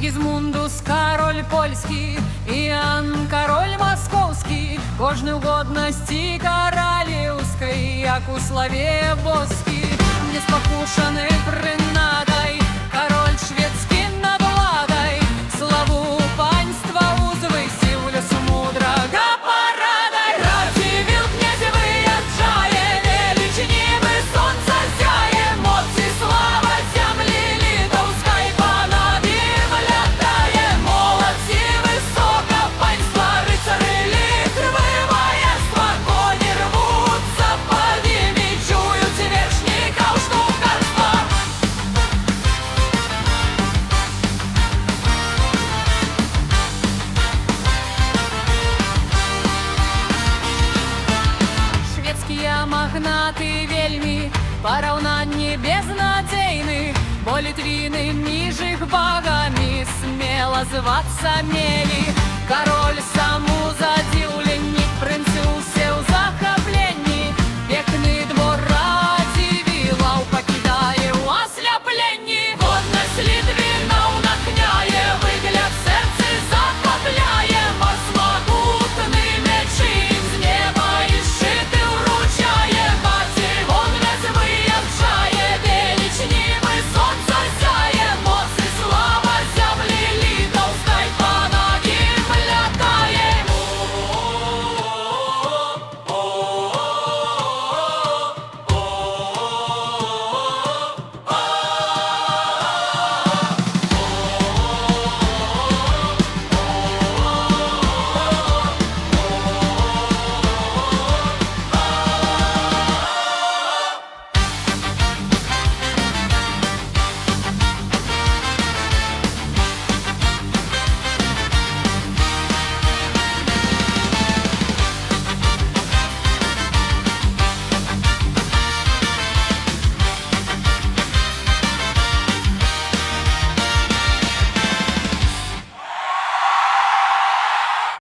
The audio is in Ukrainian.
Сигізмундус, король польський, Іоанн, король московський, кожний в годності королівської, як у славі боській, неспокушений принадай, король шведський над владой, славу панства узвысил лес мудрого парадой. Радзивилл князь выезжає, величнивы солнца зяє, моці слава землі литовской понад им летає. Молодці високо панства, рицари Литвы, воинства, кони рвутся под ними, чуют вершников штукарства. Шведские магнаты вельми пораўнанні безнадзейны, бо літвіны між іх богами смело зваться мели. Король саму задзіўля